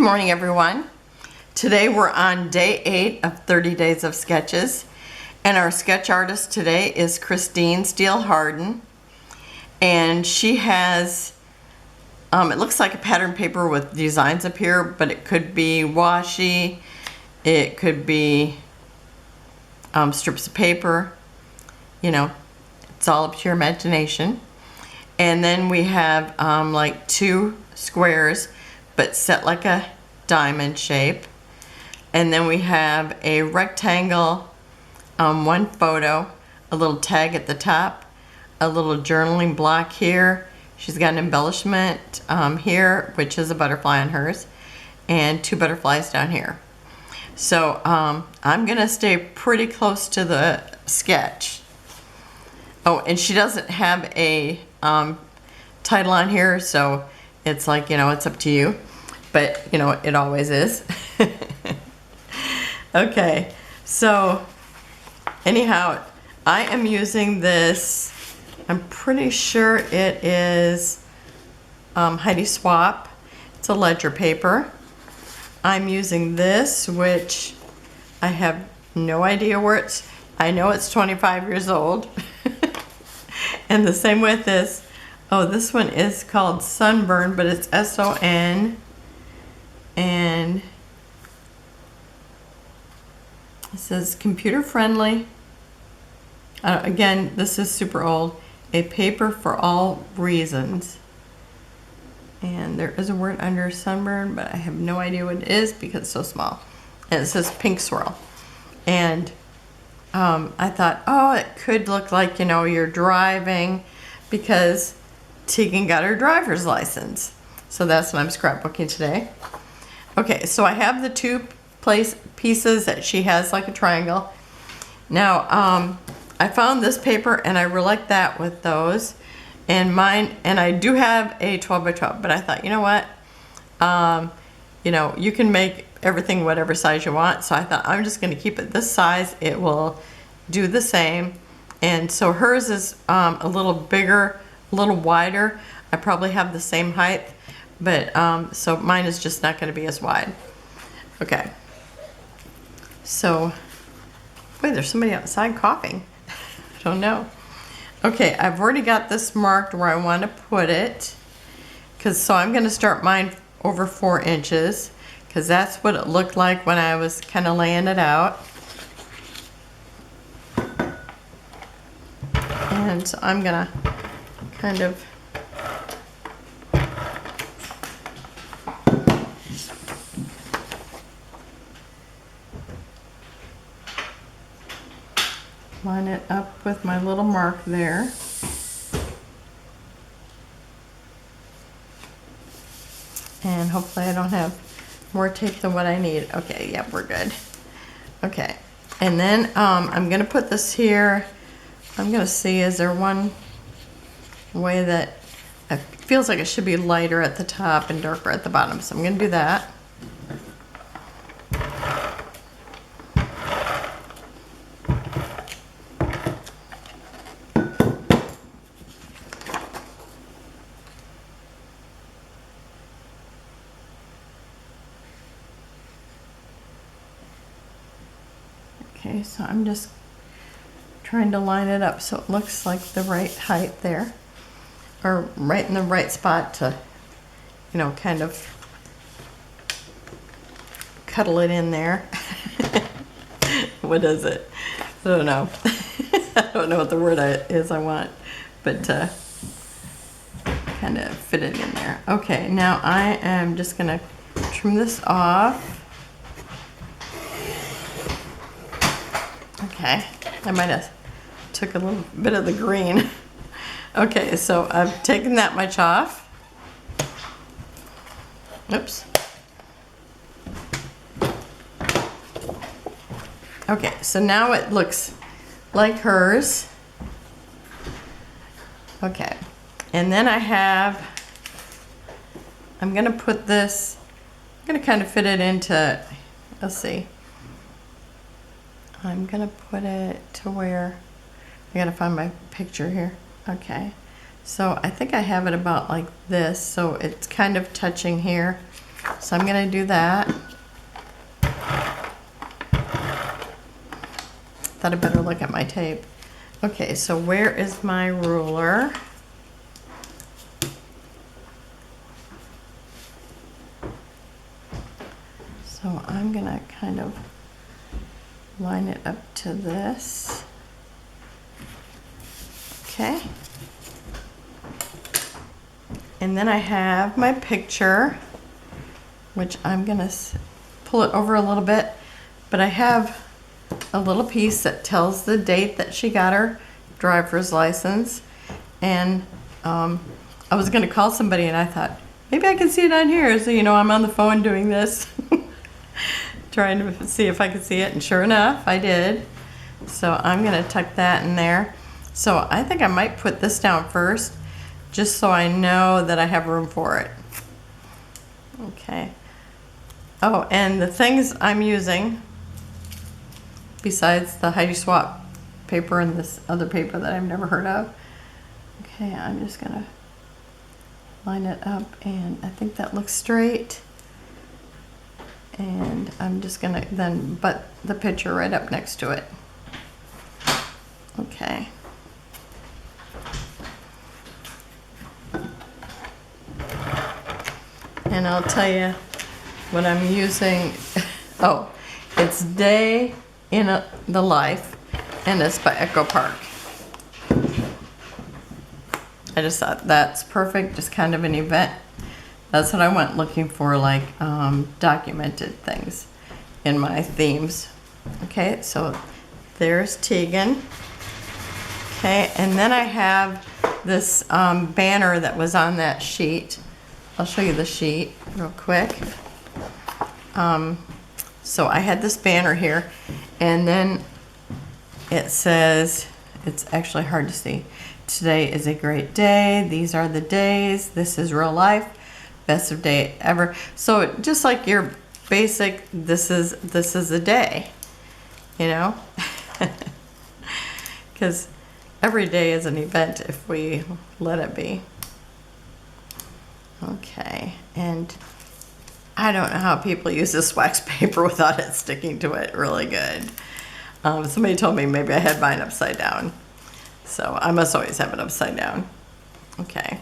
Good morning, everyone. Today we're on day 8 of 30 days of sketches, and our sketch artist today is Christine Steele Harden, and she has it looks like a pattern paper with designs up here, but it could be washi, it could be strips of paper, you know, it's all up to your imagination. And then we have like 2 squares but set like a diamond shape, and then we have a rectangle, 1 photo, a little tag at the top, a little journaling block here. She's got an embellishment here, which is a butterfly on hers, and 2 butterflies down here. So I'm gonna stay pretty close to the sketch. Oh, and she doesn't have a title on here, so it's like, you know, it's up to you, but you know, it always is. Okay, so anyhow, I am using this, I'm pretty sure it is Heide Swapp. It's a ledger paper. I'm using this, which I have no idea where it's, I know it's 25 years old. And the same with this. Oh, this one is called Sunburn, but it's S-O-N. And it says computer friendly. Again, this is super old. A paper for all reasons. And there is a word under Sunburn, but I have no idea what it is because it's so small. And it says pink swirl. And I thought, oh, it could look like, you know, you're driving, because Tegan got her driver's license. So that's what I'm scrapbooking today. Okay, so I have the 2 pieces that she has like a triangle. Now, I found this paper and I really like that with those. And mine, and I do have a 12 by 12, but I thought, you know what? You know, you can make everything whatever size you want. So I thought I'm just gonna keep it this size. It will do the same. And so hers is a little bigger, a little wider. I probably have the same height, but so mine is just not gonna be as wide. Okay. So, wait, there's somebody outside coughing. I don't know. Okay, I've already got this marked where I want to put it, so I'm going to start mine over 4 inches, because that's what it looked like when I was kind of laying it out. And so I'm going to kind of line it up with my little mark there. And hopefully I don't have more tape than what I need. Okay, yep, we're good. Okay, and then I'm gonna put this here. I'm gonna see, is there one way that it feels like it should be lighter at the top and darker at the bottom, so I'm gonna do that. Okay, so I'm just trying to line it up so it looks like the right height there, or right in the right spot to, you know, kind of cuddle it in there. What is it? I don't know. I don't know what the word is I want, but kind of fit it in there. Okay, now I am just gonna trim this off. Okay, I might have took a little bit of the green. Okay, so I've taken that much off. Oops. Okay, so now it looks like hers. Okay, and then I'm gonna put this, I'm gonna kind of fit it into, let's see. I'm gonna put it to where, I gotta find my picture here. Okay, so I think I have it about like this, so it's kind of touching here. So I'm gonna do that. Thought I'd better look at my tape. Okay, so where is my ruler? So I'm gonna kind of line it up to this. Okay. And then I have my picture, which I'm gonna pull it over a little bit, but I have a little piece that tells the date that she got her driver's license. And I was gonna call somebody and I thought, maybe I can see it on here. So, you know, I'm on the phone doing this, trying to see if I could see it. And sure enough, I did. So I'm gonna tuck that in there. So I think I might put this down first, just so I know that I have room for it. Okay. Oh, and the things I'm using, besides the Heide Swapp paper and this other paper that I've never heard of. Okay, I'm just gonna line it up, and I think that looks straight. And I'm just gonna then butt the picture right up next to it. Okay. And I'll tell you what I'm using. Oh, it's Day in the Life, and it's by Echo Park. I just thought that's perfect, just kind of an event. That's what I went looking for, like documented things in my themes. Okay, so there's Tegan. Okay, and then I have this banner that was on that sheet. I'll show you the sheet real quick. So I had this banner here, and then it says, it's actually hard to see, today is a great day, these are the days, this is real life, best of day ever. So just like your basic, this is a day, you know? Because every day is an event if we let it be. Okay, and I don't know how people use this wax paper without it sticking to it really good. Somebody told me maybe I had mine upside down. So I must always have it upside down. Okay.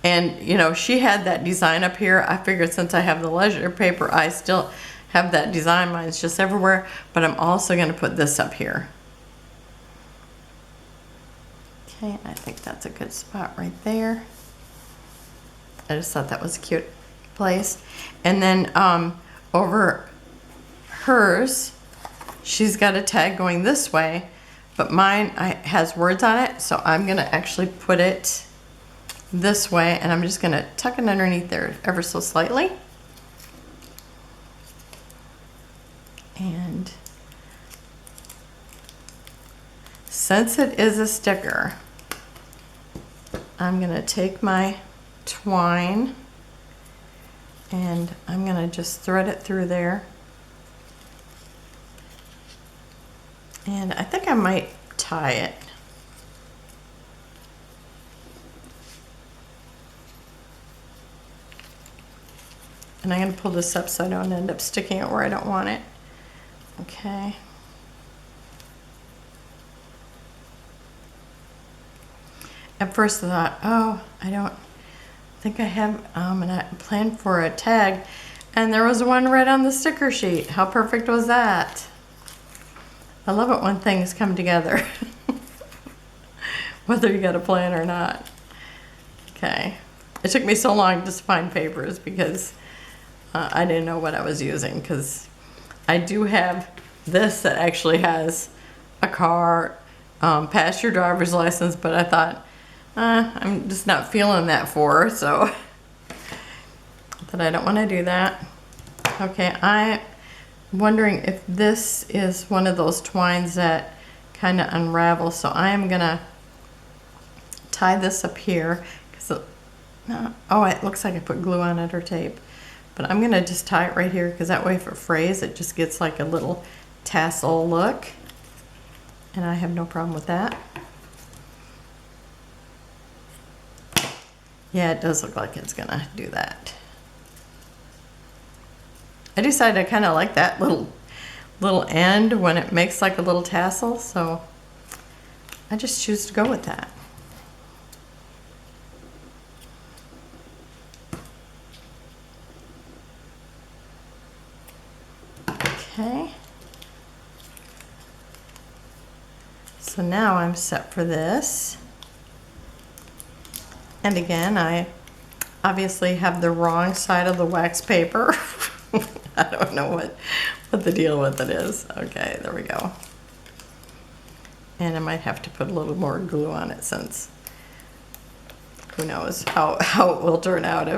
And you know, she had that design up here. I figured since I have the leisure paper, I still have that design. Mine's just everywhere, but I'm also gonna put this up here. Okay, I think that's a good spot right there. I just thought that was a cute place. And then over hers, she's got a tag going this way, but mine has words on it, so I'm gonna actually put it this way, and I'm just gonna tuck it underneath there ever so slightly. And since it is a sticker, I'm gonna take my twine and I'm gonna just thread it through there. And I think I might tie it. And I'm gonna pull this up so I don't end up sticking it where I don't want it. Okay. At first I thought, oh, I don't think I have and plan for a tag, and there was one right on the sticker sheet. How perfect was that? I love it when things come together, whether you got a plan or not. Okay, it took me so long just to find papers because I didn't know what I was using, because I do have this that actually has a car, pass your driver's license, but I thought I'm just not feeling that for her, so that I don't want to do that. Okay, I'm wondering if this is one of those twines that kind of unravel, so I am gonna tie this up here because oh, it looks like I put glue on it or tape, but I'm gonna just tie it right here because that way if it frays it just gets like a little tassel look, and I have no problem with that. Yeah, it does look like it's gonna do that. I decided I kind of like that little end when it makes like a little tassel, so I just choose to go with that. Okay. So now I'm set for this. And again, I obviously have the wrong side of the wax paper. I don't know what the deal with it is. Okay, there we go. And I might have to put a little more glue on it, since who knows how it will turn out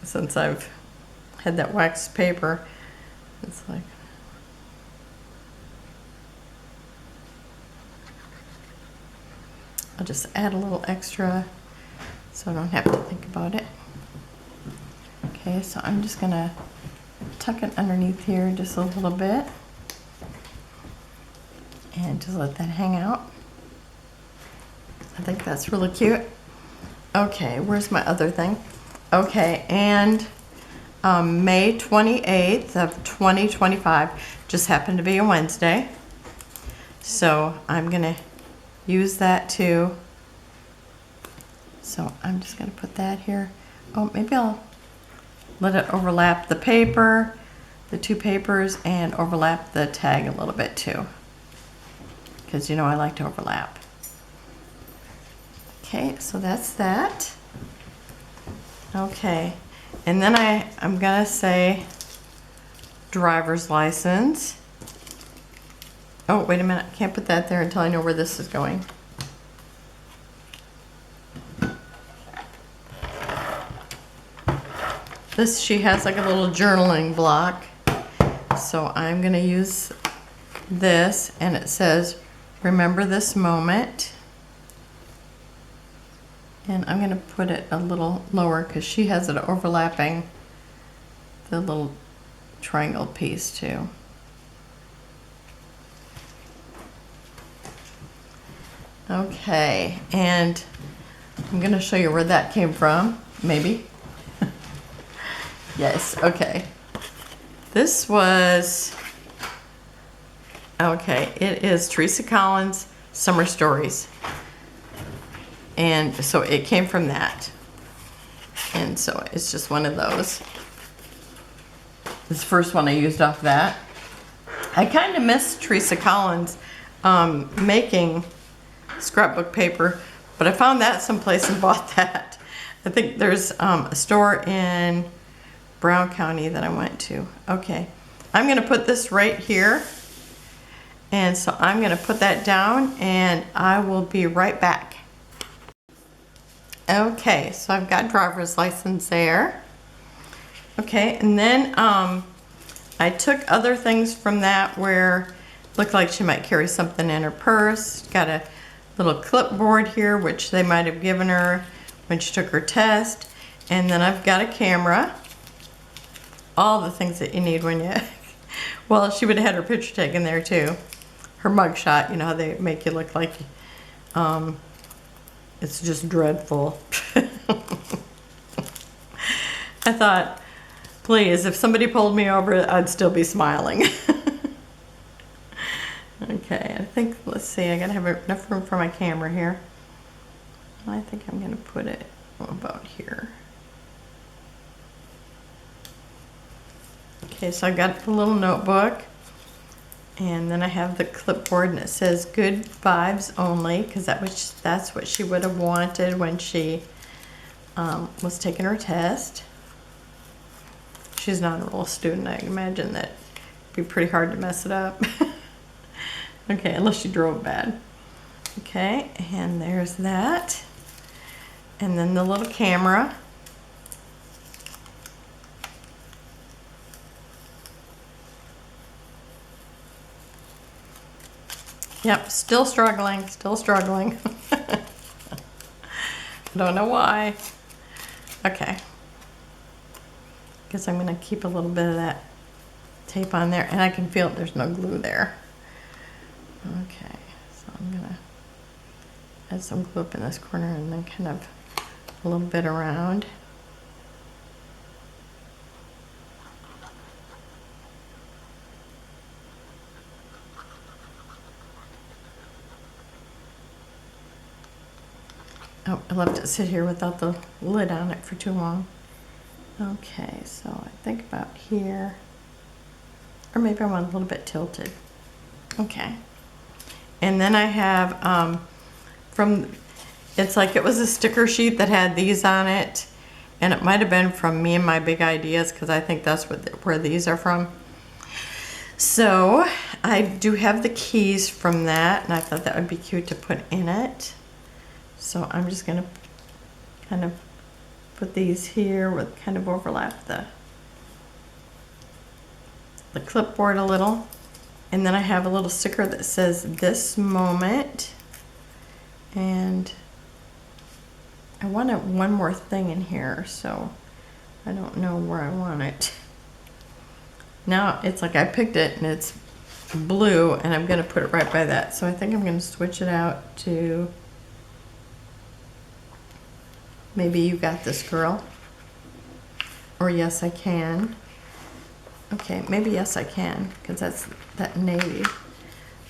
since I've had that wax paper. It's like, I'll just add a little extra so I don't have to think about it. Okay, so I'm just gonna tuck it underneath here just a little bit and just let that hang out. I think that's really cute. Okay, where's my other thing? Okay, and May 28th of 2025 just happened to be a Wednesday. So I'm gonna use that too. So I'm just gonna put that here. Oh, maybe I'll let it overlap the paper, the two papers, and overlap the tag a little bit too, because you know I like to overlap. Okay, so that's that. Okay, and then I'm gonna say driver's license. Oh, wait a minute, I can't put that there until I know where this is going. This, she has like a little journaling block. So I'm gonna use this, and it says, remember this moment. And I'm gonna put it a little lower because she has it overlapping the little triangle piece too. Okay, and I'm gonna show you where that came from, maybe. Yes, okay. This was, okay, it is Teresa Collins' Summer Stories. And so it came from that. And so it's just one of those. This is the first one I used off that. I kind of miss Teresa Collins making scrapbook paper, but I found that someplace and bought that. I think there's a store in Brown County that I went to. Okay, I'm gonna put this right here. And so I'm gonna put that down and I will be right back. Okay, so I've got driver's license there. Okay, and then I took other things from that where it looked like she might carry something in her purse. Got a little clipboard here, which they might have given her when she took her test. And then I've got a camera. All the things that you need when you, well, she would have had her picture taken there too. Her mug shot, you know how they make you look like it's just dreadful. I thought, please, if somebody pulled me over, I'd still be smiling. Okay, I think, let's see, I gotta have enough room for my camera here. I think I'm gonna put it about here. Okay, so I got the little notebook, and then I have the clipboard, and it says good vibes only, because that's what she would have wanted when she was taking her test. She's not a real student. I imagine that it'd be pretty hard to mess it up. Okay, unless she drove bad. Okay, and there's that. And then the little camera. Yep, still struggling, still struggling. Don't know why. Okay. Guess I'm gonna keep a little bit of that tape on there, and I can feel there's no glue there. Okay, so I'm gonna add some glue up in this corner and then kind of a little bit around. Oh, I left it sit here without the lid on it for too long. Okay, so I think about here. Or maybe I want a little bit tilted. Okay. And then I have it's like it was a sticker sheet that had these on it. And it might have been from Me and My Big Ideas, because I think that's where these are from. So I do have the keys from that, and I thought that would be cute to put in it. So I'm just going to kind of put these here with kind of overlap the clipboard a little. And then I have a little sticker that says "This Moment." And I wanted one more thing in here, so I don't know where I want it. Now it's like I picked it and it's blue, and I'm going to put it right by that. So I think I'm going to switch it out to maybe "You Got This, Girl," or "Yes I Can." Okay, maybe "Yes I Can," because that's that navy.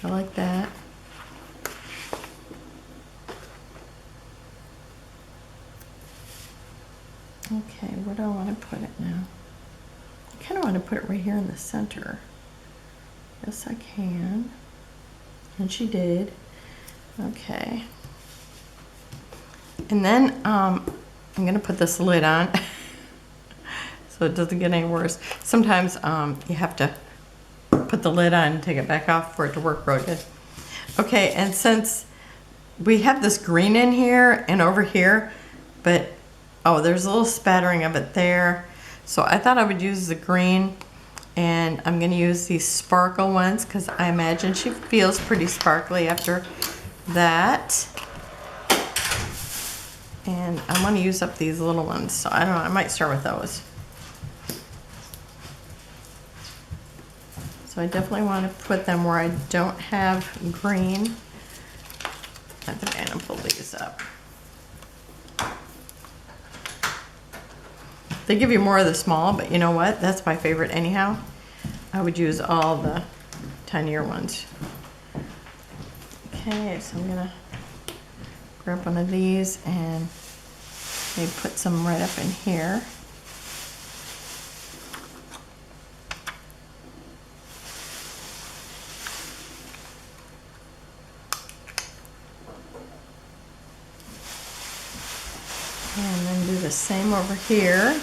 I like that. Okay, where do I want to put it now? I kind of want to put it right here in the center. Yes, I can. And she did. Okay. And then I'm going to put this lid on so it doesn't get any worse. Sometimes you have to put the lid on and take it back off for it to work real good. Okay, and since we have this green in here and over here, but oh, there's a little spattering of it there. So I thought I would use the green, and I'm going to use these sparkle ones because I imagine she feels pretty sparkly after that. And I want to use up these little ones, so I don't know, I might start with those. So I definitely want to put them where I don't have green. I think I'm going to pull these up. They give you more of the small, but you know what? That's my favorite anyhow. I would use all the tinier ones. Okay, so I'm gonna grab one of these and maybe put some right up in here. And then do the same over here,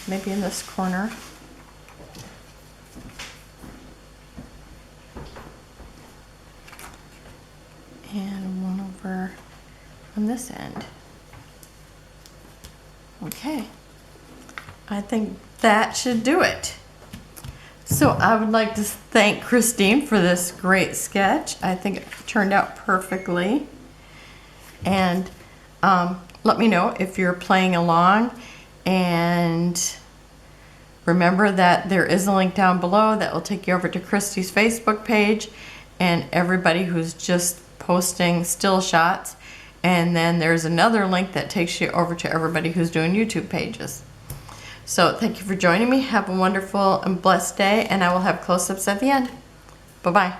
maybe in this corner. And one over on this end. Okay, I think that should do it. So I would like to thank Christine for this great sketch. I think it turned out perfectly. And let me know if you're playing along, and remember that there is a link down below that will take you over to Christy's Facebook page and everybody who's just posting still shots, and then there's another link that takes you over to everybody who's doing YouTube pages. So thank you for joining me. Have a wonderful and blessed day, and I will have close-ups at the end. Bye-bye.